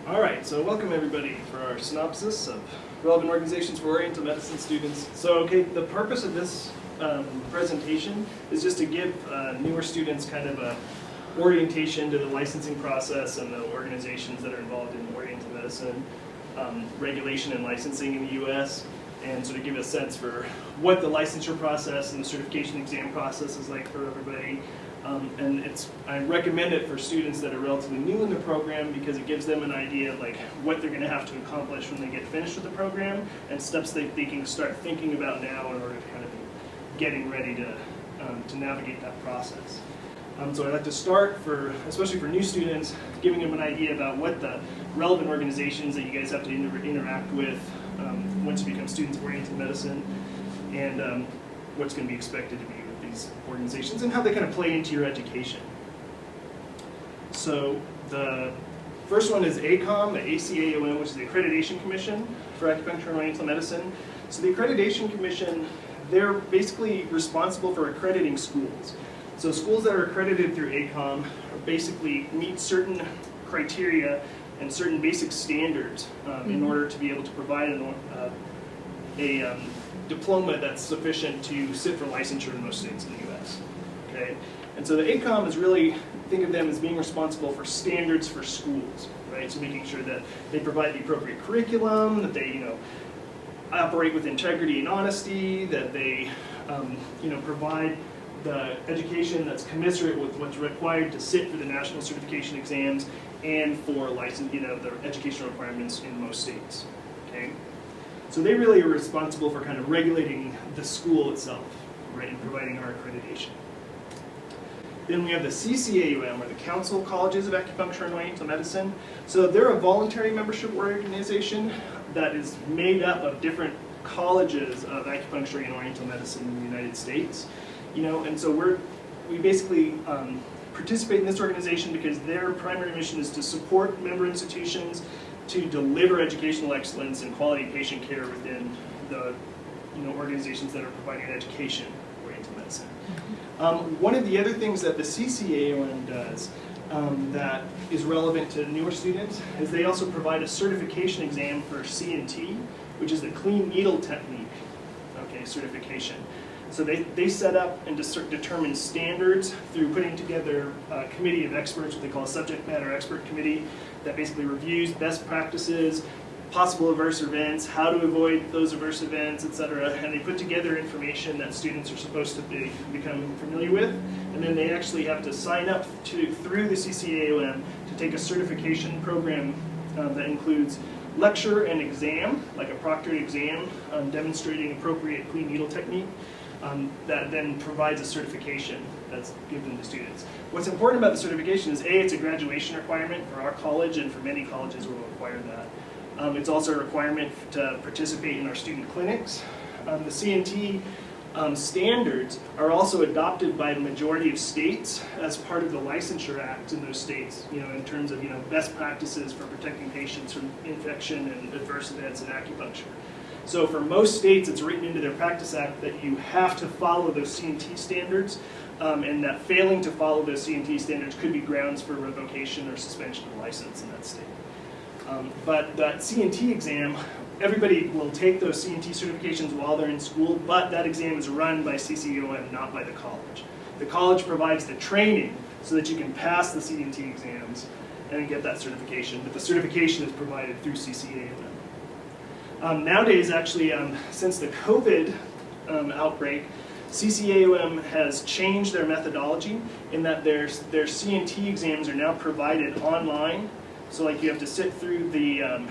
All right, so welcome everybody for our synopsis of relevant organizations for Oriental Medicine students. So, the purpose of this presentation is just to give newer students kind of a orientation to the licensing process and the organizations that are involved in Oriental Medicine regulation and licensing in the U.S. and sort of give a sense for what the licensure process and the certification exam process is like for everybody. I recommend it for students that are relatively new in the program because it gives them an idea of like what they're going to have to accomplish when they get finished with the program and steps they can start thinking about now in order to kind of be getting ready to navigate that process. So I'd like to start, especially for new students, giving them an idea about what the relevant organizations that you guys have to interact with once you become students of Oriental Medicine and what's going to be expected to be these organizations and how they kind of play into your education. So the first one is ACOM, the ACAOM, which is the Accreditation Commission for Acupuncture and Oriental Medicine. So the Accreditation Commission, they're basically responsible for accrediting schools. So schools that are accredited through ACOM basically meet certain criteria and certain basic standards in order to be able to provide a diploma that's sufficient to sit for licensure in most states in the U.S. Okay, and so the ACOM is really, think of them as being responsible for standards for schools, right? So making sure that they provide the appropriate curriculum, that they, operate with integrity and honesty, that they, provide the education that's commensurate with what's required to sit for the national certification exams and for license, the educational requirements in most states. Okay. So they really are responsible for kind of regulating the school itself, right, and providing our accreditation. Then we have the CCAOM, or the Council Colleges of Acupuncture and Oriental Medicine. So they're a voluntary membership organization that is made up of different colleges of acupuncture and Oriental Medicine in the United States. And so we basically participate in this organization because their primary mission is to support member institutions to deliver educational excellence and quality patient care within the organizations that are providing education in Oriental Medicine. One of the other things that the CCAOM does that is relevant to newer students is they also provide a certification exam for C&T, which is the clean needle technique, certification. So they set up and determine standards through putting together a committee of experts, what they call a subject matter expert committee, that basically reviews best practices, possible adverse events, how to avoid those adverse events, etc. And they put together information that students are supposed to become familiar with. And then they actually have to sign up through the CCAOM to take a certification program that includes lecture and exam, like a proctored exam, demonstrating appropriate clean needle technique. That then provides a certification that's given to students. What's important about the certification is it's a graduation requirement for our college, and for many colleges will require that. It's also a requirement to participate in our student clinics. The C&T standards are also adopted by the majority of states as part of the Licensure Act in those states, in terms of best practices for protecting patients from infection and adverse events in acupuncture. So for most states, it's written into their Practice Act that you have to follow those C&T standards, and that failing to follow those C&T standards could be grounds for revocation or suspension of license in that state. But that C&T exam, everybody will take those C&T certifications while they're in school, but that exam is run by CCAOM, not by the college. The college provides the training so that you can pass the C&T exams and get that certification, but the certification is provided through CCAOM. Nowadays, actually, since the COVID outbreak, CCAOM has changed their methodology in that their C&T exams are now provided online. So like you have to sit through the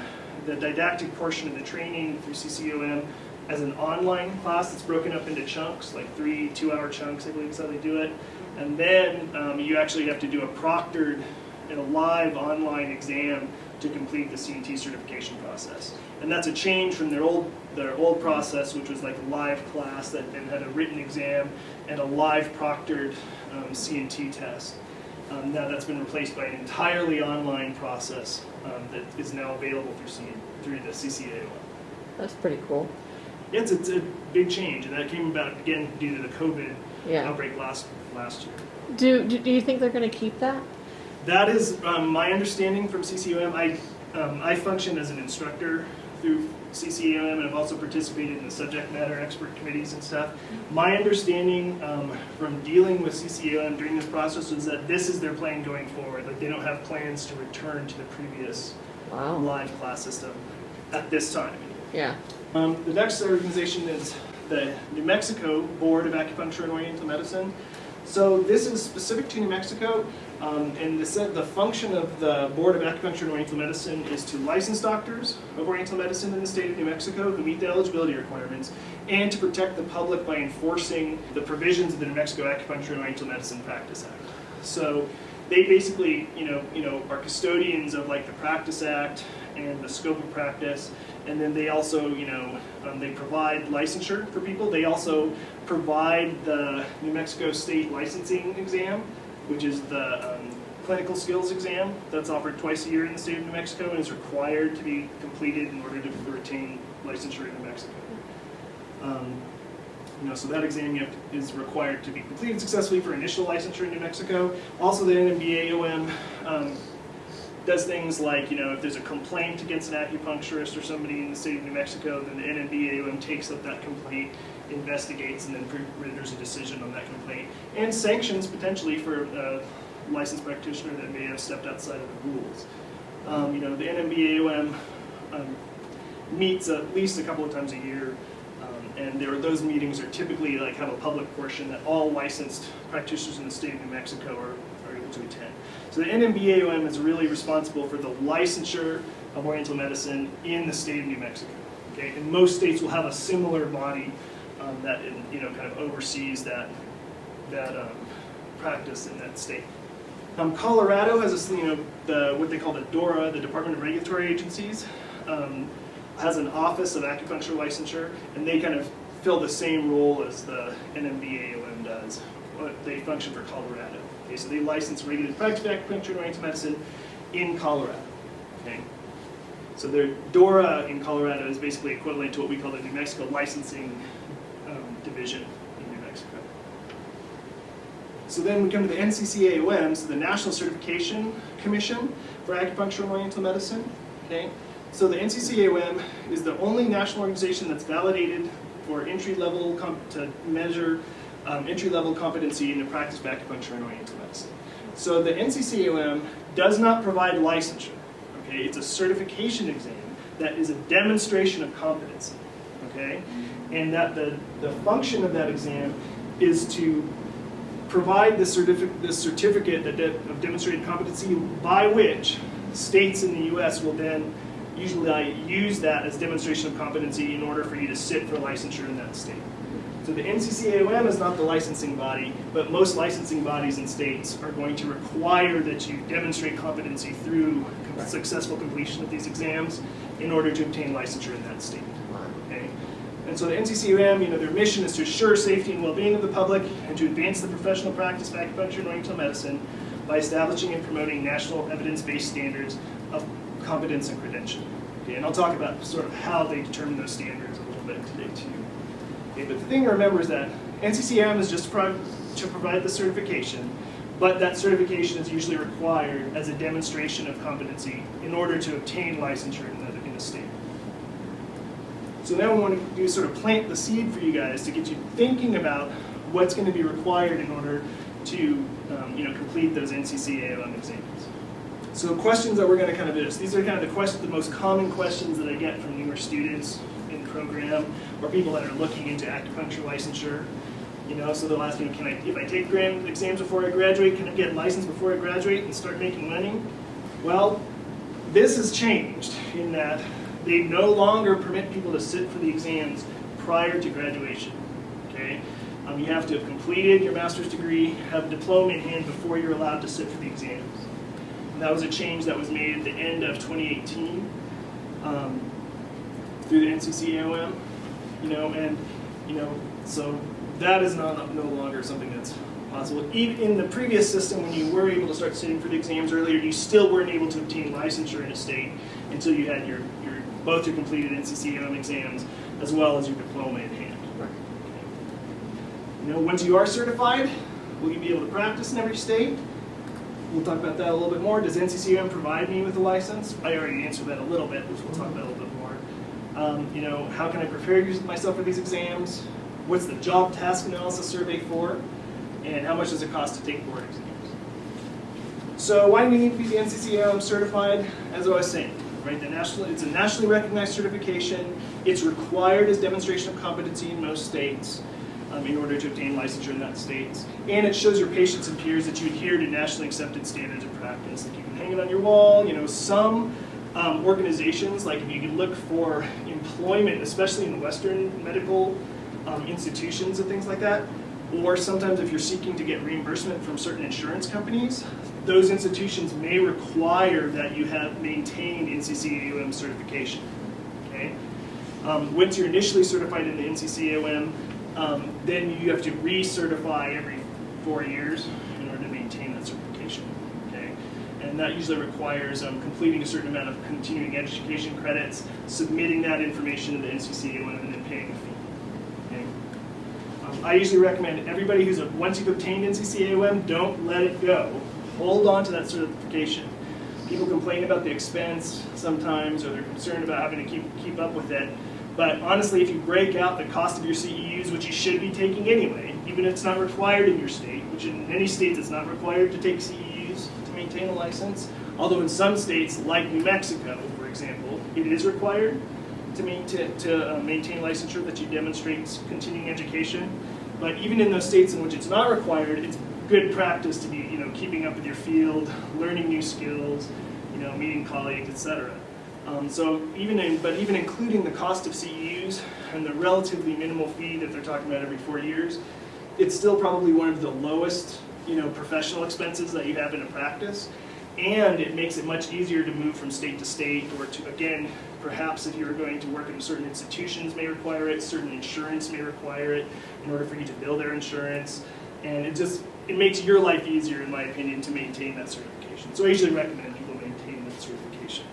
didactic portion of the training through CCAOM as an online class that's broken up into chunks, like 3 2-hour chunks, I believe is how they do it. And then you actually have to do a proctored and a live online exam to complete the C&T certification process. And that's a change from their old process, which was like a live class that then had a written exam and a live proctored C&T test. Now that's been replaced by an entirely online process that is now available through the CCAOM. That's pretty cool. Yeah, it's a big change, and that came about again due to the COVID outbreak last year. Do you think they're going to keep that? That is my understanding from CCAOM. I function as an instructor through CCAOM, and I've also participated in the subject matter expert committees and stuff. My understanding from dealing with CCAOM during this process was that this is their plan going forward. Like, they don't have plans to return to the previous live class system at this time. Yeah. The next organization is the New Mexico Board of Acupuncture and Oriental Medicine. So this is specific to New Mexico, and the function of the Board of Acupuncture and Oriental Medicine is to license doctors of Oriental Medicine in the state of New Mexico who meet the eligibility requirements, and to protect the public by enforcing the provisions of the New Mexico Acupuncture and Oriental Medicine Practice Act. So they basically, are custodians of like the Practice Act and the scope of practice, and then they also, they provide licensure for people. They also provide the New Mexico State Licensing Exam, which is the clinical skills exam that's offered twice a year in the state of New Mexico and is required to be completed in order to retain licensure in New Mexico. So that exam is required to be completed successfully for initial licensure in New Mexico. Also, the NCCAOM does things like, if there's a complaint against an acupuncturist or somebody in the state of New Mexico, then the NCCAOM takes up that complaint, investigates, and then renders a decision on that complaint, and sanctions potentially for a licensed practitioner that may have stepped outside of the rules. The NCCAOM meets at least a couple of times a year, and those meetings are typically have a public portion that all licensed practitioners in the state of New Mexico are able to attend. So the NCCAOM is really responsible for the licensure of Oriental medicine in the state of New Mexico. Okay, and most states will have a similar body that kind of oversees that practice in that state. Colorado has what they call the DORA, the Department of Regulatory Agencies, has an office of acupuncture licensure, and they kind of fill the same role as the NCCAOM does. They function for Colorado. Okay, so they license regulated practice of acupuncture and oriental medicine in Colorado. Okay, so their DORA in Colorado is basically equivalent to what we call the New Mexico Licensing Division in New Mexico. So then we come to the NCCAOM, so the National Certification Commission for Acupuncture and Oriental Medicine. Okay, so the NCCAOM is the only national organization that's validated for entry-level to measure entry-level competency in the practice of acupuncture and oriental medicine. So the NCCAOM does not provide licensure. Okay, it's a certification exam that is a demonstration of competency. Okay, and that the function of that exam is to provide the certificate of demonstrated competency by which states in the U.S. will then usually use that as demonstration of competency in order for you to sit for licensure in that state. So the NCCAOM is not the licensing body, but most licensing bodies in states are going to require that you demonstrate competency through successful completion of these exams in order to obtain licensure in that state. Okay? And so the NCCAOM, their mission is to assure safety and well-being of the public and to advance the professional practice of acupuncture and oriental medicine by establishing and promoting national evidence-based standards of competence and credential. Okay, and I'll talk about sort of how they determine those standards a little bit today too. Okay, but the thing to remember is that NCCM is just to provide the certification, but that certification is usually required as a demonstration of competency in order to obtain licensure in the state. So now we want to do sort of plant the seed for you guys to get you thinking about what's going to be required in order to complete those NCCAOM exams. So questions that we're going to kind of do this. These are kind of the most common questions that I get from newer students in the program, or people that are looking into acupuncture licensure. So they'll ask me, if I take exams before I graduate, can I get licensed before I graduate and start making money? Well, this has changed in that they no longer permit people to sit for the exams prior to graduation. Okay, you have to have completed your master's degree, have a diploma in hand before you're allowed to sit for the exams. And that was a change that was made at the end of 2018 through the NCCAOM, so that is no longer something that's possible. Even in the previous system, when you were able to start sitting for the exams earlier, you still weren't able to obtain licensure in a state until you had both your completed NCCAOM exams as well as your diploma in hand. Right. Once you are certified, will you be able to practice in every state? We'll talk about that a little bit more. Does NCCAOM provide me with a license? I already answered that a little bit, which we'll talk about a little bit more. How can I prepare myself for these exams? What's the job task analysis survey for? And how much does it cost to take board exams? So why do we need to be NCCAOM certified? As I was saying, right? It's a nationally recognized certification. It's required as demonstration of competency in most states in order to obtain licensure in that state. And it shows your patients and peers that you adhere to nationally accepted standards of practice. Like you can hang it on your wall. Some organizations, like if you can look for employment, especially in Western medical institutions and things like that, or sometimes if you're seeking to get reimbursement from certain insurance companies, those institutions may require that you have maintained NCCAOM certification. Okay? Once you're initially certified in the NCCAOM, then you have to recertify every 4 years in order to maintain that certification. Okay? And that usually requires completing a certain amount of continuing education credits, submitting that information to the NCCAOM, and then paying a fee. Okay? I usually recommend everybody once you've obtained NCCAOM, don't let it go. Hold on to that certification. People complain about the expense sometimes, or they're concerned about having to keep up with it. But honestly, if you break out the cost of your CEUs, which you should be taking anyway, even if it's not required in your state, which in many states it's not required to take CEUs to maintain a license, although in some states, like New Mexico, for example, it is required to maintain licensure that you demonstrate continuing education. But even in those states in which it's not required, it's good practice to be keeping up with your field, learning new skills, meeting colleagues, etc. Even including the cost of CEUs and the relatively minimal fee that they're talking about every 4 years, it's still probably one of the lowest professional expenses that you have in a practice, and it makes it much easier to move from state to state, or to, again, perhaps if you're going to work in certain institutions may require it, certain insurance may require it in order for you to bill their insurance, and it makes your life easier, in my opinion, to maintain that certification. So I usually recommend people maintain that certification.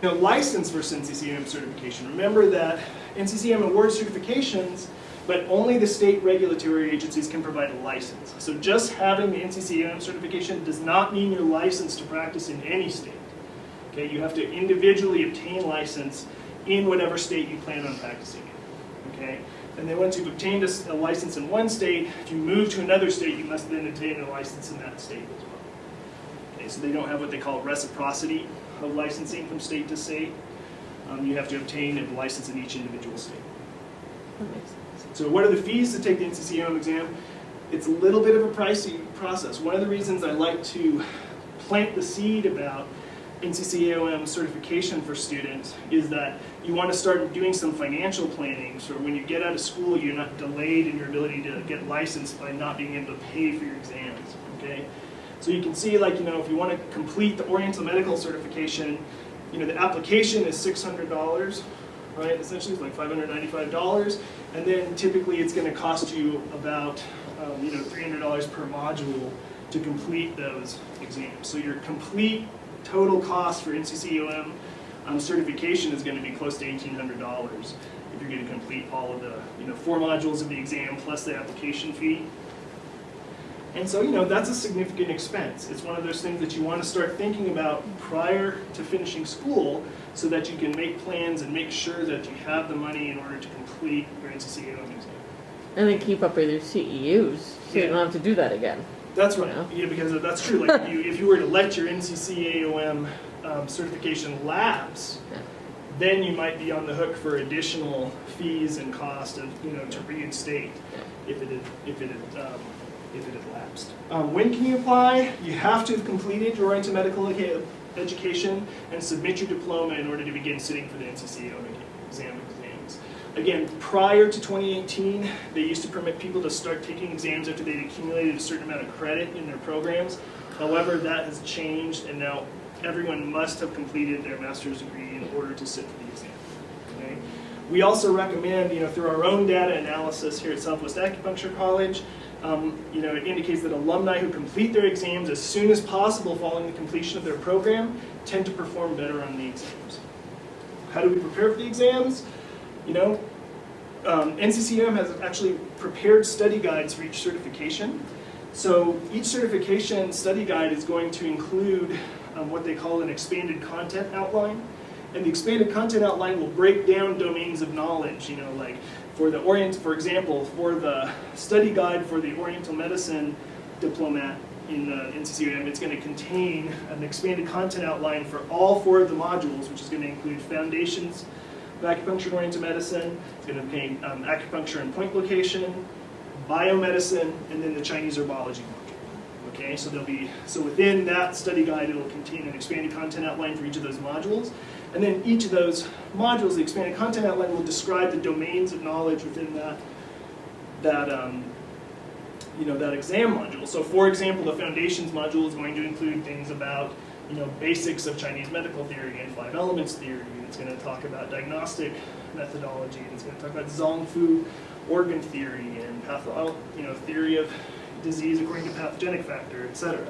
License versus NCCAOM certification. Remember that NCCAOM awards certifications, but only the state regulatory agencies can provide a license. So just having the NCCAOM certification does not mean you're licensed to practice in any state. Okay, you have to individually obtain license in whatever state you plan on practicing in. Okay, and then once you've obtained a license in one state, if you move to another state, you must then obtain a license in that state as well. Okay, so they don't have what they call reciprocity of licensing from state to state. You have to obtain a license in each individual state. That makes sense. So what are the fees to take the NCCAOM exam? It's a little bit of a pricey process. One of the reasons I like to plant the seed about NCCAOM certification for students is that you want to start doing some financial planning, so when you get out of school, you're not delayed in your ability to get licensed by not being able to pay for your exams. Okay? So you can see, if you want to complete the Oriental Medical certification, the application is $600, right? Essentially, it's like $595, and then typically it's going to cost you about, $300 per module to complete those exams. So your complete total cost for NCCAOM certification is going to be close to $1,800 if you're going to complete all of the, 4 modules of the exam plus the application fee. And so, that's a significant expense. It's one of those things that you want to start thinking about prior to finishing school so that you can make plans and make sure that you have the money in order to complete your NCCAOM exam. And then keep up with your CEUs so you don't have to do that again. That's right. Yeah, because that's true. Like if you were to let your NCCAOM certification lapse, then you might be on the hook for additional fees and cost of to reinstate if it had lapsed. When can you apply? You have to have completed your Oriental Medical education and submit your diploma in order to begin sitting for the NCCAOM exams. Again, prior to 2018, they used to permit people to start taking exams after they'd accumulated a certain amount of credit in their programs. However, that has changed, and now everyone must have completed their master's degree in order to sit for the exam. Okay? We also recommend, through our own data analysis here at Southwest Acupuncture College, it indicates that alumni who complete their exams as soon as possible following the completion of their program tend to perform better on the exams. How do we prepare for the exams? NCCM has actually prepared study guides for each certification. So each certification study guide is going to include what they call an expanded content outline. And the expanded content outline will break down domains of knowledge, you know, like for example, for the study guide for the Oriental Medicine diplomat in NCCAOM, it's going to contain an expanded content outline for all 4 of the modules, which is going to include foundations of acupuncture and Oriental medicine. It's going to contain acupuncture and point location, biomedicine, and then the Chinese herbology module. Okay, so within that study guide, it'll contain an expanded content outline for each of those modules. And then each of those modules, the expanded content outline will describe the domains of knowledge within that exam module. So for example, the foundations module is going to include things about, you know, basics of Chinese medical theory and 5 elements theory. It's going to talk about diagnostic methodology. And it's going to talk about Zong Fu organ theory and theory of disease according to pathogenic factor, etc.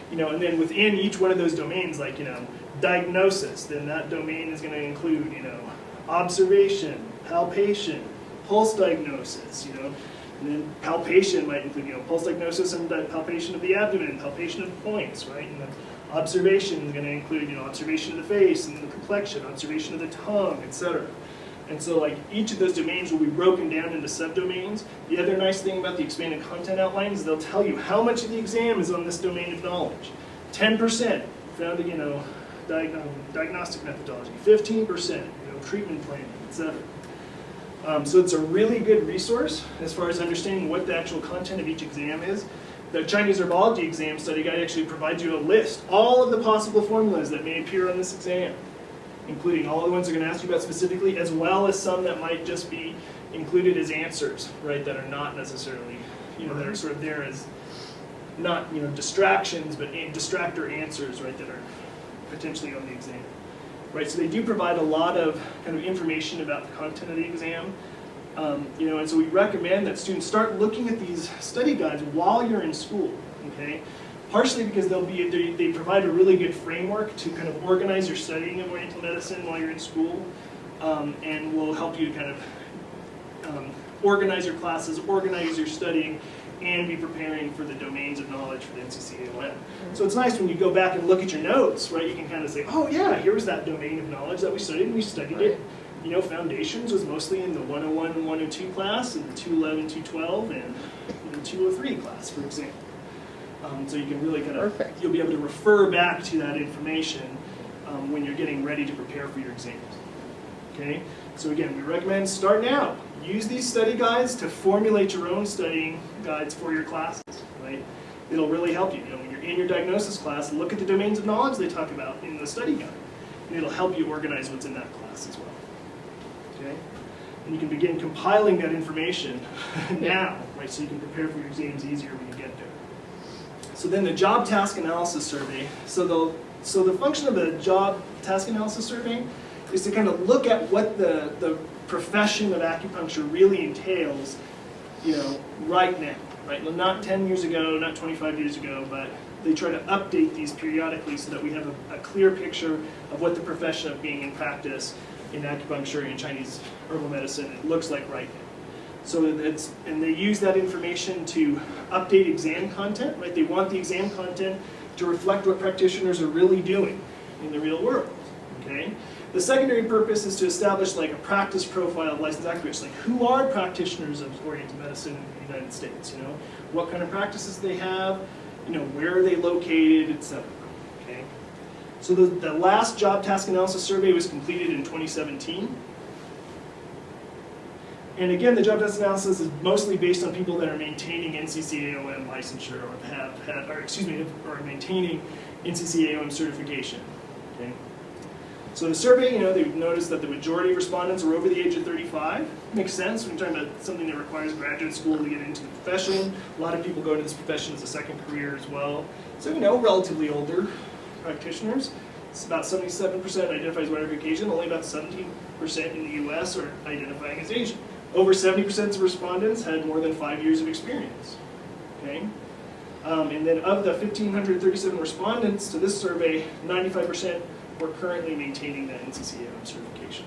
You know, and then within each one of those domains, like, you know, diagnosis, then that domain is going to include, you know, observation, palpation, pulse diagnosis, you know, and then palpation might include, you know, pulse diagnosis and palpation of the abdomen, palpation of the points, right? And then observation is going to include, you know, observation of the face and the complexion, observation of the tongue, etc. And so, like, each of those domains will be broken down into subdomains. The other nice thing about the expanded content outline is they'll tell you how much of the exam is on this domain of knowledge. 10% found, you know, diagnostic methodology, 15%, you know, treatment planning, etc. So it's a really good resource as far as understanding what the actual content of each exam is. The Chinese herbology exam study guide actually provides you a list, all of the possible formulas that may appear on this exam, including all the ones they're going to ask you about specifically, as well as some that might just be included as answers, right, that are not necessarily, you know, that are sort of there as not, you know, distractions, but distractor answers, right, that are potentially on the exam, right? So they do provide a lot of kind of information about the content of the exam, you know, and so we recommend that students start looking at these study guides while you're in school, okay? Partially because they provide a really good framework to kind of organize your studying of Oriental medicine while you're in school, and will help you kind of organize your classes, organize your studying, and be preparing for the domains of knowledge for the NCCAOM. So it's nice when you go back and look at your notes, right? You can kind of say, oh yeah, here was that domain of knowledge that we studied, and we studied it. You know, foundations was mostly in the 101 and 102 class, and the 211, 212, and the 203 class, for example. So you can really kind of, you'll be able to refer back to that information when you're getting ready to prepare for your exams. Okay? So again, we recommend start now. Use these study guides to formulate your own studying guides for your classes, right? It'll really help you. You know, when you're in your diagnosis class, look at the domains of knowledge they talk about in the study guide. And it'll help you organize what's in that class as well. Okay? And you can begin compiling that information now, right? So you can prepare for your exams easier when you get there. So then the job task analysis survey. So the function of the job task analysis survey is to kind of look at what the profession of acupuncture really entails, you know, right now, right? Not 10 years ago, not 25 years ago, but they try to update these periodically so that we have a clear picture of what the profession of being in practice in acupuncture and Chinese herbal medicine looks like right now. So and they use that information to update exam content, right? They want the exam content to reflect what practitioners are really doing in the real world, okay? The secondary purpose is to establish like a practice profile of licensed acupuncturists, like who are practitioners of Oriental medicine in the United States, you know? What kind of practices they have, you know, where are they located, etc. Okay? So the last job task analysis survey was completed in 2017. And again, the job task analysis is mostly based on people that are maintaining NCCAOM licensure or maintaining NCCAOM certification. Okay? So the survey, you know, they noticed that the majority of respondents were over the age of 35. Makes sense when you're talking about something that requires graduate school to get into the profession. A lot of people go into this profession as a second career as well. So, you know, relatively older practitioners. It's about 77% identify as white or Caucasian. Only about 17% in the U.S. are identifying as Asian. Over 70% of respondents had more than 5 years of experience. Okay? And then of the 1,537 respondents to this survey, 95% were currently maintaining that NCCAOM certification.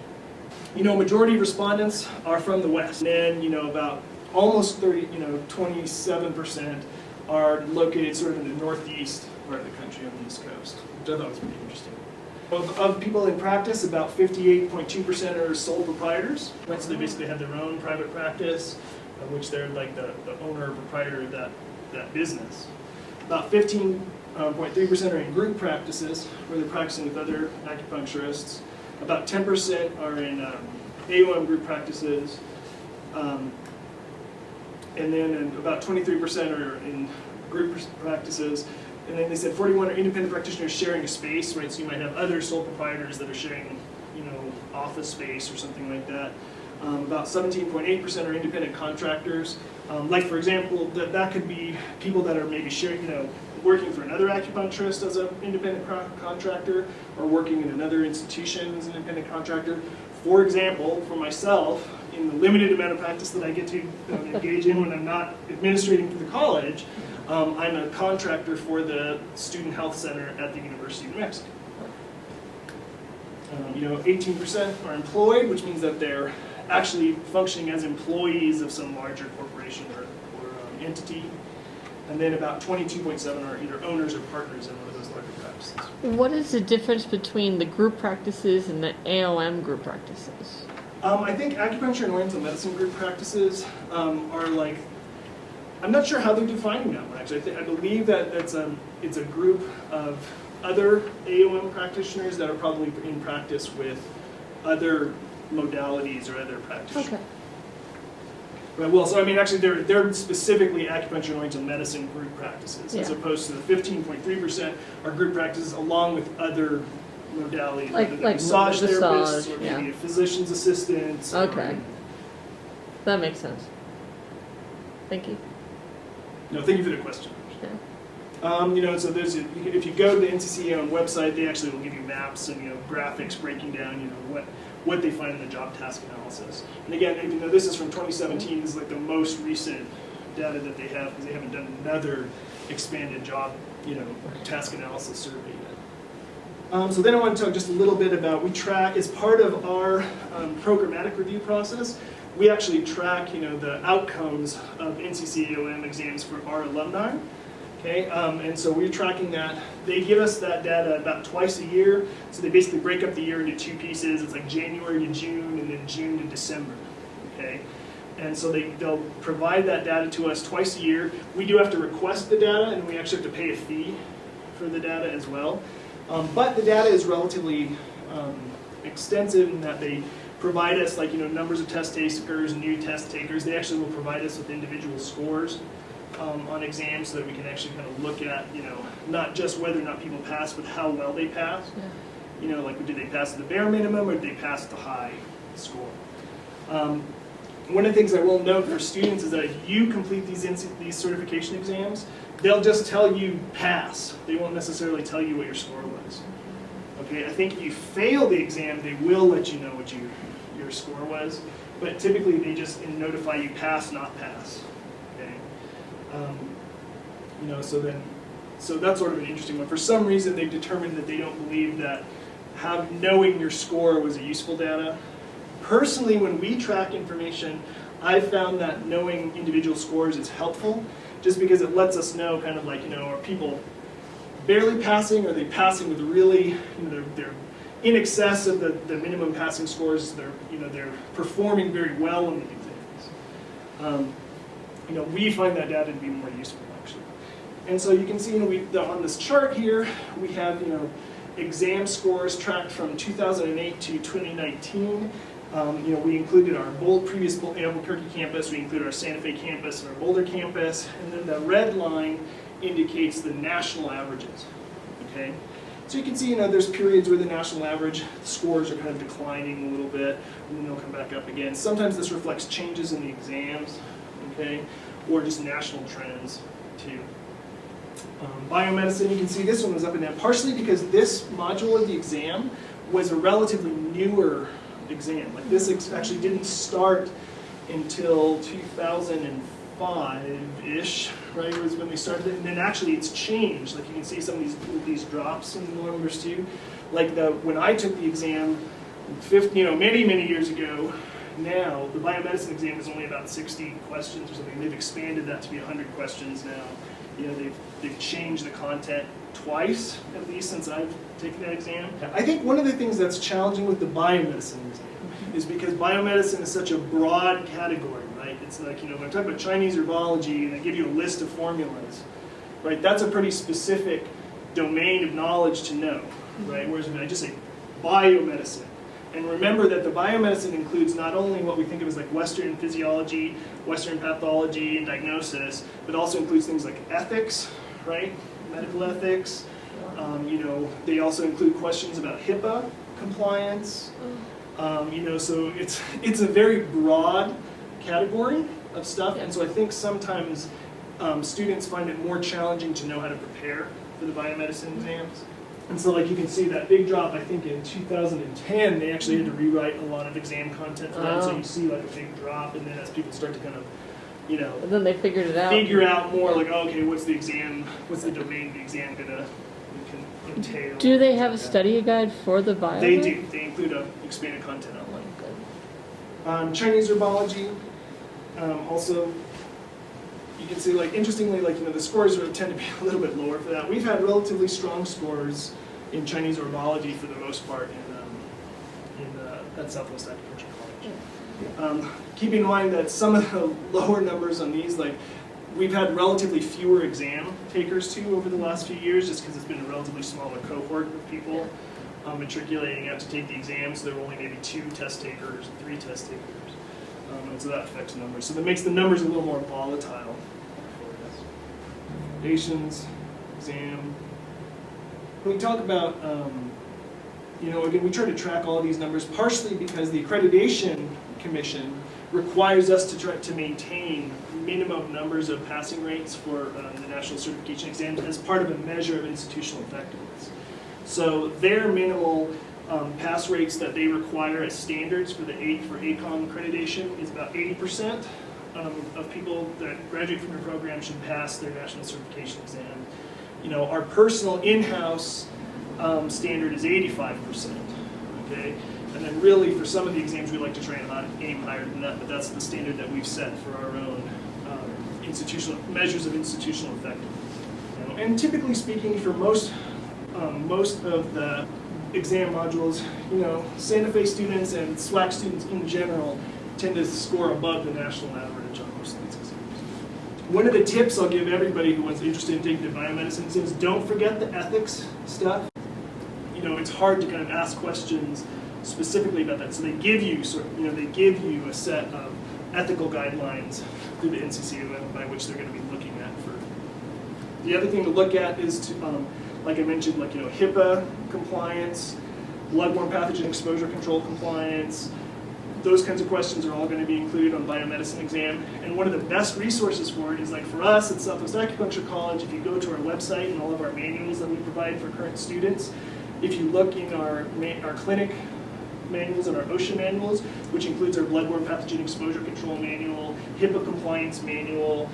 You know, majority of respondents are from the West. And then, you know, about almost 27% are located sort of in the northeast part of the country on the East Coast, which I thought was pretty interesting. Of people in practice, about 58.2% are sole proprietors. So they basically have their own private practice, of which they're like the owner or proprietor of that business. About 15.3% are in group practices, where they're practicing with other acupuncturists. About 10% are in AOM group practices. And then about 23% are in group practices. And then they said 41 are independent practitioners sharing a space, right? So you might have other sole proprietors that are sharing, office space or something like that. About 17.8% are independent contractors. Like for example, that could be people that are maybe sharing, working for another acupuncturist as an independent contractor, or working in another institution as an independent contractor. For example, for myself, in the limited amount of practice that I get to engage in when I'm not administrating for the college, I'm a contractor for the Student Health Center at the University of New Mexico. 18% are employed, which means that they're actually functioning as employees of some larger corporation or entity. And then about 22.7% are either owners or partners in one of those larger practices. What is the difference between the group practices and the AOM group practices? I think acupuncture and oriental medicine group practices are like, I'm not sure how they're defining that one actually. I believe that it's a group of other AOM practitioners that are probably in practice with other modalities or other practitioners. Okay. Right, well, so I mean, actually, they're specifically acupuncture and oriental medicine group practices, as opposed to the 15.3% are group practices along with other modalities, like massage therapists, or yeah. maybe a physician's assistant. Okay. That makes sense. Thank you. No, thank you for the question. Yeah. So if you go to the NCCAOM website, they actually will give you maps and graphics breaking down what they find in the job task analysis. And again, even though this is from 2017, this is like the most recent data that they have, because they haven't done another expanded job task analysis survey yet. So then I want to talk just a little bit about, we track, as part of our programmatic review process, we actually track the outcomes of NCCAOM exams for our alumni. Okay, and so we're tracking that. They give us that data about twice a year. So they basically break up the year into two pieces. It's like January to June and then June to December. Okay, and so they'll provide that data to us twice a year. We do have to request the data, and we actually have to pay a fee for the data as well. But the data is relatively extensive in that they provide us numbers of test takers, new test takers. They actually will provide us with individual scores on exams so that we can actually kind of look at, not just whether or not people pass, but how well they pass. Yeah. Like did they pass at the bare minimum or did they pass at the high score? One of the things I will note for students is that if you complete these certification exams, they'll just tell you pass. They won't necessarily tell you what your score was. Okay, I think if you fail the exam, they will let you know what your score was, but typically they just notify you pass, not pass. Okay, so that's sort of an interesting one. For some reason, they've determined that they don't believe that knowing your score was a useful data. Personally, when we track information, I've found that knowing individual scores is helpful, just because it lets us know kind of like, are people barely passing, or are they passing with really, they're in excess of the minimum passing scores, they're performing very well in the exams. We find that data to be more useful, actually. And so you can see, on this chart here, we have, exam scores tracked from 2008 to 2019. We included our previous Albuquerque campus, we included our Santa Fe campus and our Boulder campus, and then the red line indicates the national averages. Okay, so you can see, there's periods where the national average scores are kind of declining a little bit, and then they'll come back up again. Sometimes this reflects changes in the exams, okay, or just national trends too. Biomedicine, you can see this one was up and down, partially because this module of the exam was a relatively newer exam. Like this actually didn't start until 2005-ish, right, was when they started it, and then actually it's changed. Like you can see some of these drops in the numbers too. Like when I took the exam, many years ago, now, the biomedicine exam is only about 60 questions or something. They've expanded that to be 100 questions now. You know, they've changed the content twice, at least, since I've taken that exam. I think one of the things that's challenging with the biomedicine exam is because biomedicine is such a broad category, right? It's like, you know, when I talk about Chinese herbology and they give you a list of formulas, right? That's a pretty specific domain of knowledge to know, right? Whereas when I just say biomedicine, and remember that the biomedicine includes not only what we think of as like Western physiology, Western pathology and diagnosis, but also includes things like ethics, right? Medical ethics. You know, they also include questions about HIPAA compliance. You know, so it's a very broad category of stuff, and so I think sometimes students find it more challenging to know how to prepare for the biomedicine exams. And so, like, you can see that big drop, I think in 2010, they actually had to rewrite a lot of exam content for that, so you see like a big drop, and then as people start to kind of, you know, And then they figured it out. figure out more, like, oh, okay, what's the domain of the exam gonna entail? Do they have a study guide for the bio? They do. They include a expanded content outline. Chinese herbology, also, you can see, like, interestingly, like, you know, the scores tend to be a little bit lower for that. We've had relatively strong scores in Chinese herbology for the most part at Southwest Acupuncture College. Keep in mind that some of the lower numbers on these, like, we've had relatively fewer exam takers too over the last few years, just because it's been a relatively smaller cohort of people matriculating out to take the exams. So there were only maybe 2 test takers, 3 test takers. And so that affects the numbers. So that makes the numbers a little more volatile. Foundations, exam. When we talk about, you know, again, we try to track all of these numbers partially because the Accreditation Commission requires us to try to maintain minimum numbers of passing rates for the National Certification Exams as part of a measure of institutional effectiveness. So their minimal pass rates that they require as standards for ACOM accreditation is about 80% of people that graduate from your program should pass their national certification exam. You know, our personal in-house standard is 85%. Okay, and then really for some of the exams we like to try and aim higher than that, but that's the standard that we've set for our own institutional measures of institutional effectiveness. You know, and typically speaking, for most of the exam modules, you know, Santa Fe students and SWAC students in general tend to score above the national average on most of these exams. One of the tips I'll give everybody who was interested in taking the biomedicine exams, don't forget the ethics stuff. You know, it's hard to kind of ask questions specifically about that. So they give you they give you a set of ethical guidelines through the NCCAOM by which they're going to be looking at for. The other thing to look at is to, like I mentioned, like, you know, HIPAA compliance, bloodborne pathogen exposure control compliance. Those kinds of questions are all going to be included on biomedicine exam. And one of the best resources for it is, like, for us at Southwest Acupuncture College, if you go to our website and all of our manuals that we provide for current students, if you look in our clinic manuals and our OSHA manuals, which includes our bloodborne pathogen exposure control manual, HIPAA compliance manual,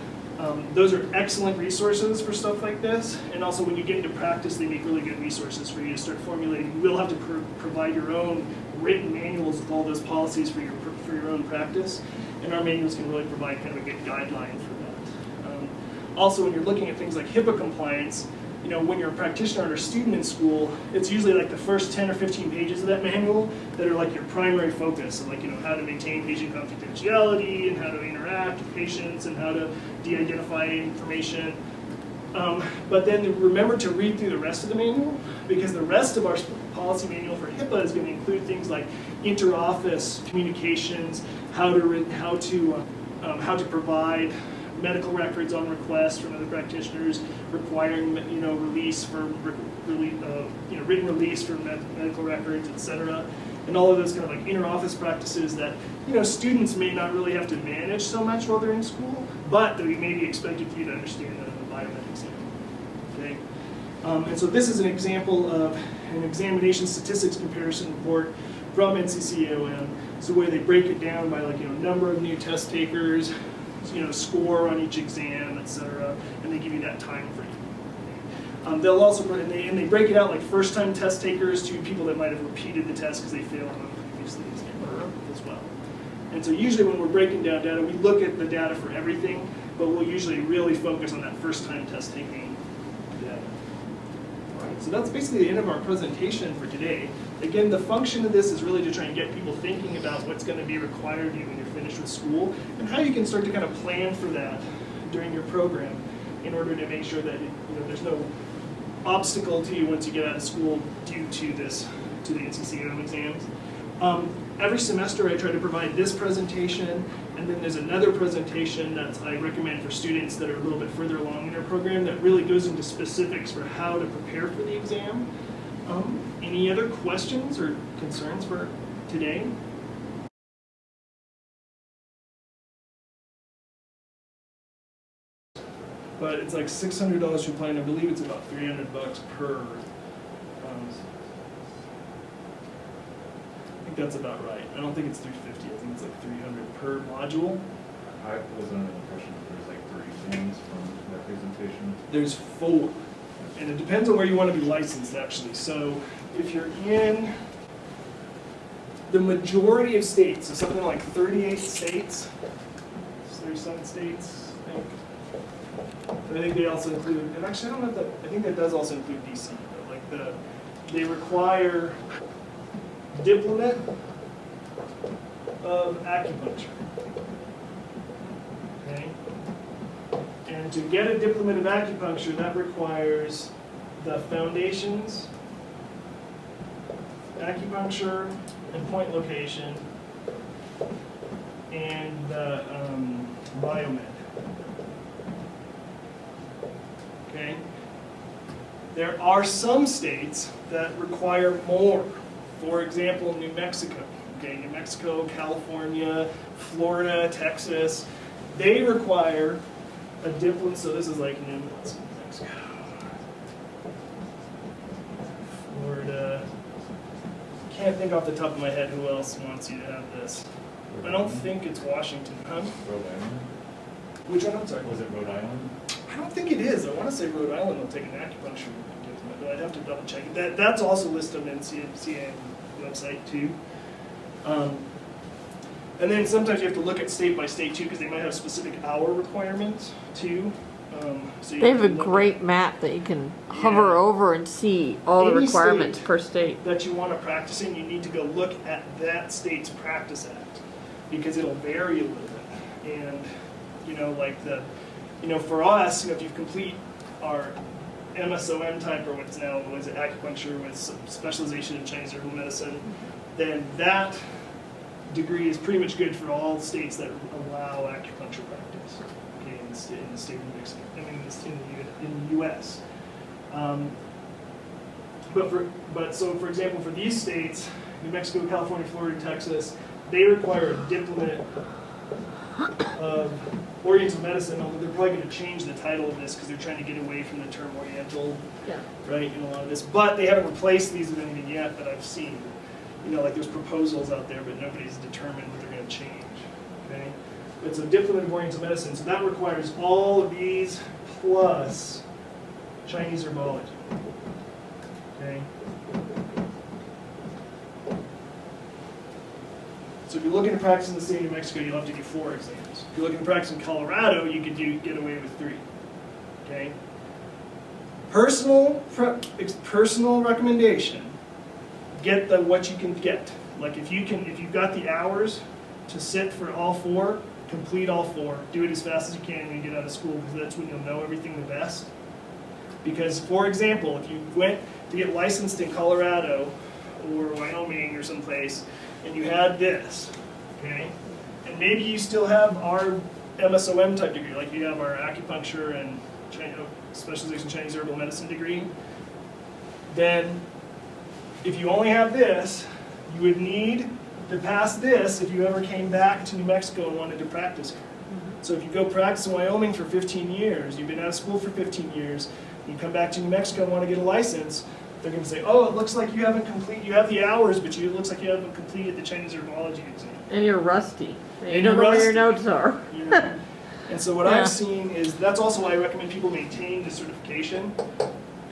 those are excellent resources for stuff like this. And also when you get into practice, they make really good resources for you to start formulating. You will have to provide your own written manuals with all those policies for your own practice. And our manuals can really provide kind of a good guideline for that. Also, when you're looking at things like HIPAA compliance, you know, when you're a practitioner or a student in school, it's usually like the first 10 or 15 pages of that manual that are like your primary focus. So, like, you know, how to maintain patient confidentiality and how to interact with patients and how to de-identify information. But then remember to read through the rest of the manual, because the rest of our policy manual for HIPAA is going to include things like inter-office communications, how to provide medical records on request from other practitioners, requiring, you know, written release for medical records, etc. And all of those kind of like inter-office practices that, you know, students may not really have to manage so much while they're in school, but that we may be expected for you to understand that in the biomed exam. Okay, and so this is an example of an examination statistics comparison report from NCCAOM. So where they break it down by, like, you know, number of new test takers, you know, score on each exam, etc., and they give you that time frame. They'll also, and they break it out like first-time test takers to people that might have repeated the test because they failed on the previous exam as well. And so usually when we're breaking down data, we look at the data for everything, but we'll usually really focus on that first time test taking data. All right, so that's basically the end of our presentation for today. Again, the function of this is really to try and get people thinking about what's going to be required of you when you're finished with school, and how you can start to kind of plan for that during your program in order to make sure that there's no obstacle to you once you get out of school due to the NCCAOM exams. Every semester I try to provide this presentation, and then there's another presentation that I recommend for students that are a little bit further along in their program that really goes into specifics for how to prepare for the exam. Any other questions or concerns for today? But it's like $600 to apply, and I believe it's about $300 per. I think that's about right. I don't think it's $350. I think it's like $300 per module. I was under the impression that there's like 3 exams from that presentation. There's 4, and it depends on where you want to be licensed, actually. So if you're in the majority of states, so something like 38 states, 37 states, I think. And I think they also include, and actually I don't know if that, I think that does also include DC, but like they require diplomate of acupuncture. Okay? And to get a diplomate of acupuncture, that requires the foundations, acupuncture and point location, and the biomed. Okay? There are some states that require more. For example, New Mexico. Okay, New Mexico, California, Florida, Texas, they require a diplomate. So this is like New Mexico, Florida. Can't think off the top of my head who else wants you to have this. I don't think it's Washington, huh? Rhode Island? Which one? I'm sorry. Was it Rhode Island? I don't think it is. I want to say Rhode Island will take an acupuncture diplomate, but I'd have to double check. That's also listed on the NCCAOM website too. And then sometimes you have to look at state by state too, because they might have specific hour requirements too. So They have a great map that you can hover over and see all the Any requirements state per state. that you want to practice in, you need to go look at that state's Practice Act, because it'll vary a little bit. And for us, if you complete our MSOM type, or what's now acupuncture with some specialization in Chinese herbal medicine, then that degree is pretty much good for all states that allow acupuncture practice. Okay, in the state of New Mexico, in the U.S. So for example, for these states, New Mexico, California, Florida, Texas, they require a diplomate of Oriental medicine, although they're probably going to change the title of this because they're trying to get away from the term Oriental, right, in a lot of this. But they haven't replaced these with anything yet that I've seen. Like there's proposals out there, but nobody's determined what they're going to change. Okay, it's a diplomate of Oriental medicine, so that requires all of these plus Chinese herbology. Okay. So if you're looking to practice in the state of New Mexico, you'll have to do 4 exams. If you're looking to practice in Colorado, you could get away with 3. Okay. Personal recommendation: get what you can get. Like if you've got the hours to sit for all 4, complete all 4. Do it as fast as you can when you get out of school, because that's when you'll know everything the best. Because, for example, if you went to get licensed in Colorado or Wyoming or someplace, and you had this, okay, and maybe you still have our MSOM type degree, like you have our acupuncture and specialization Chinese herbal medicine degree, then if you only have this, you would need to pass this if you ever came back to New Mexico and wanted to practice here. So if you go practice in Wyoming for 15 years, you've been out of school for 15 years, and you come back to New Mexico and want to get a license, they're going to say, oh, it looks like you have the hours, but it looks like you haven't completed the Chinese herbology exam. And you're rusty. And you don't know where your notes are. And so what I've seen is, that's also why I recommend people maintain the certification,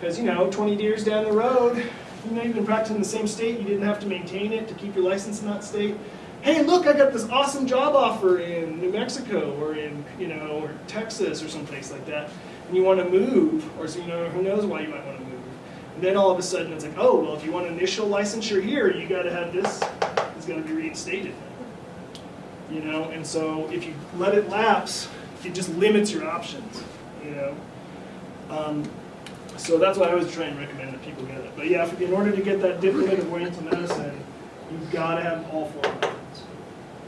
because 20 years down the road, you've been practicing in the same state, you didn't have to maintain it to keep your license in that state. hey, look, I got this awesome job offer in New Mexico or in, or Texas or someplace like that, and you want to move, or so, who knows why you might want to move. And then all of a sudden it's like, oh, well, if you want initial licensure here, you got to have this, it's going to be reinstated. And so if you let it lapse, it just limits your options, So that's why I always try and recommend that people get it. But yeah, in order to get that diploma of Oriental Medicine, you've got to have all 4 modules.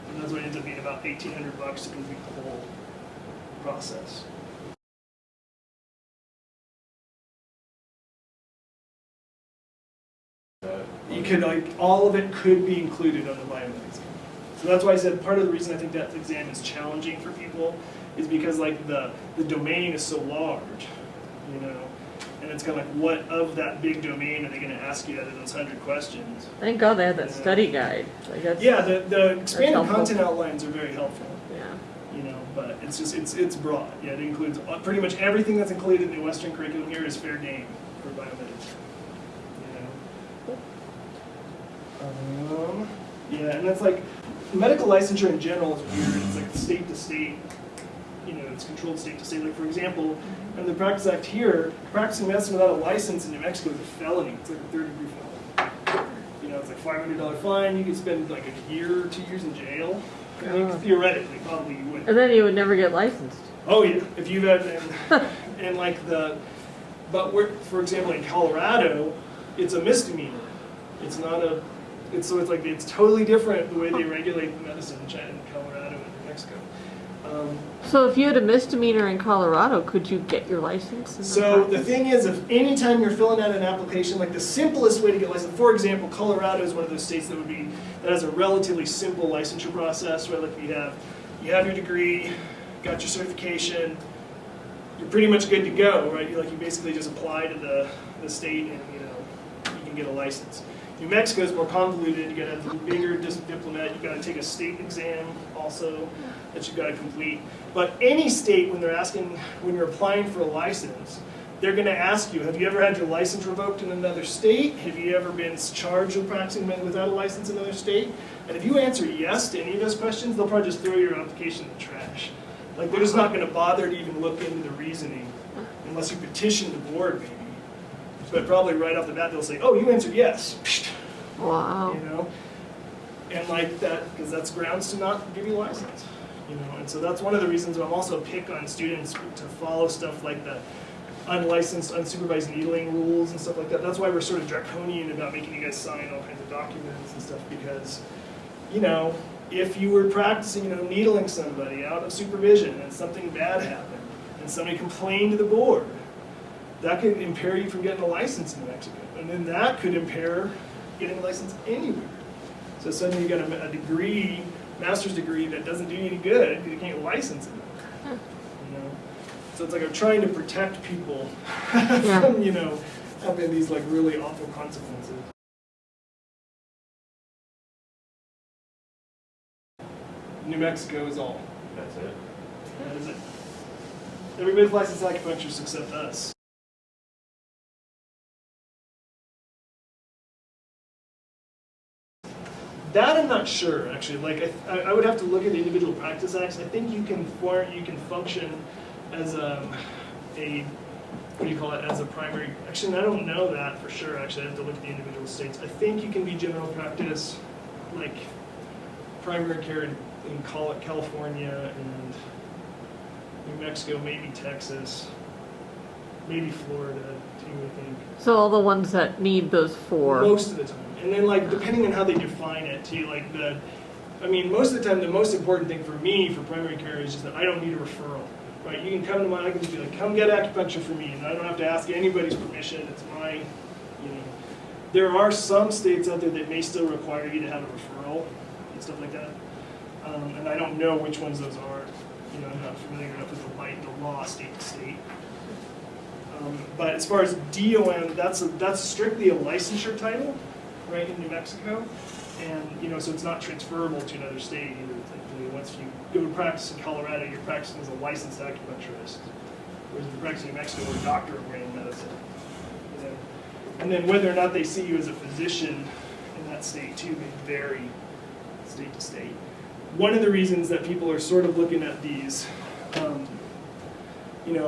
And that's what ends up being about $1,800 to complete the whole process. You could, all of it could be included on the Biomedicine. So that's why I said part of the reason I think that exam is challenging for people is because the domain is so large, and it's kind of like, what of that big domain are they going to ask you out of those 100 questions? Thank God they had that study guide. Yeah, the expanded content outlines are very helpful. Yeah. But it's just, it's broad. Yeah, it includes pretty much everything that's included in the Western curriculum here is fair game for biomedicine. Yeah, and that's like, medical licensure in general is weird. It's like state to state, it's controlled state to state. Like, for example, in the Practice Act here, practicing medicine without a license in New Mexico is a felony. It's like a 3rd-degree felony. It's like $500 fine. You could spend like a year or 2 years in jail. Theoretically, probably you would. And then you would never get licensed. Oh yeah, if you've had, and like for example, in Colorado, it's a misdemeanor. It's not a, it's totally different the way they regulate medicine in Colorado and New Mexico. So if you had a misdemeanor in Colorado, could you get your license? So the thing is, if anytime you're filling out an application, like the simplest way to get licensed, for example, Colorado is one of those states that has a relatively simple licensure process, right? Like you have your degree, got your certification, you're pretty much good to go, right? You basically just apply to the state and you can get a license. New Mexico is more convoluted. You got to have a bigger diplomat. You got to take a state exam also that you've got to complete. But any state, when you're applying for a license, they're going to ask you, have you ever had your license revoked in another state? Have you ever been charged with practicing without a license in another state? And if you answer yes to any of those questions, they'll probably just throw your application in the trash. Like, they're just not going to bother to even look into the reasoning unless you petition the board, maybe. But probably right off the bat, they'll say, oh, you answered yes. Wow. And like that, because that's grounds to not give you a license. And so that's one of the reasons I'm also pick on students to follow stuff like the unlicensed, unsupervised needling rules and stuff like that. That's why we're sort of draconian about making you guys sign all kinds of documents and stuff, because, if you were practicing, needling somebody out of supervision and something bad happened and somebody complained to the board, that could impair you from getting a license in New Mexico. And then that could impair getting a license anywhere. So suddenly you got a degree, master's degree, that doesn't do you any good because you can't license it. So it's like I'm trying to protect people from, having these like really awful consequences. New Mexico is all. That's it. That is it. Everybody's licensed acupuncturists except us. That I'm not sure, actually. Like, I would have to look at the individual practice acts. I think you can function as what do you call it, as a primary. Actually, I don't know that for sure. Actually, I have to look at the individual states. I think you can be general practice, like primary care in California and New Mexico, maybe Texas, maybe Florida too, I think. So all the ones that need those 4. Most of the time. And then, like, depending on how they define it, too, like most of the time, the most important thing for me for primary care is just that I don't need a referral, right? You can come to I can just be like, come get acupuncture for me, and I don't have to ask anybody's permission. It's my, There are some states out there that may still require you to have a referral and stuff like that, and I don't know which ones those are. I'm not familiar enough with the law state to state. But as far as DOM, that's strictly a licensure title, right, in New Mexico, and so it's not transferable to another state either. Once you go to practice in Colorado, you're practicing as a licensed acupuncturist, whereas if you're practicing in New Mexico, you're a doctor of Oriental medicine. And then whether or not they see you as a physician in that state too may vary. state to state. One of the reasons that people are sort of looking at these,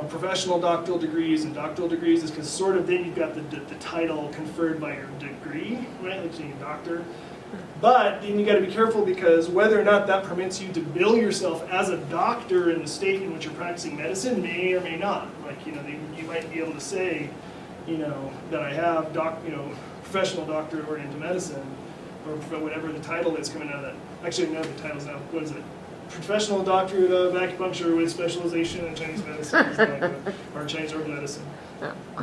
professional doctoral degrees and doctoral degrees is because sort of then you've got the title conferred by your degree, right, like being a doctor. But then you got to be careful because whether or not that permits you to bill yourself as a doctor in the state in which you're practicing medicine may or may not. Like, you might be able to say, that I have professional doctorate into medicine, or whatever the title is coming out of that. Actually, no, the title's now, what is it? Professional doctorate of acupuncture with specialization in Chinese medicine, or Chinese herbal medicine.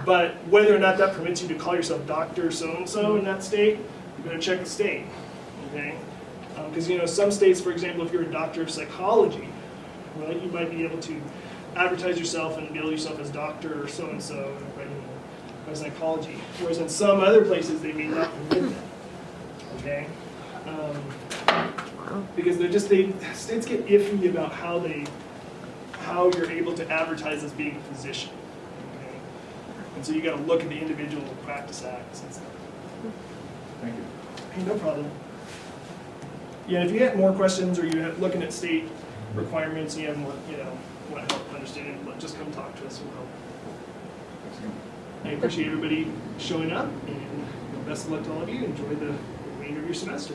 But whether or not that permits you to call yourself Dr. So-and-so in that state, you better check the state, okay? Because, some states, for example, if you're a doctor of psychology, right, you might be able to advertise yourself and bill yourself as Dr. So-and-so by psychology. Whereas in some other places, they may not permit that, okay? Because states get iffy about how you're able to advertise as being a physician, okay? And so you got to look at the individual practice acts and stuff. Thank you. Hey, no problem. Yeah, if you get more questions or you're looking at state requirements and you have more, want help understanding, just come talk to us. We'll help. Thanks again. I appreciate everybody showing up, and best of luck to all of you. Enjoy the remainder of your semester.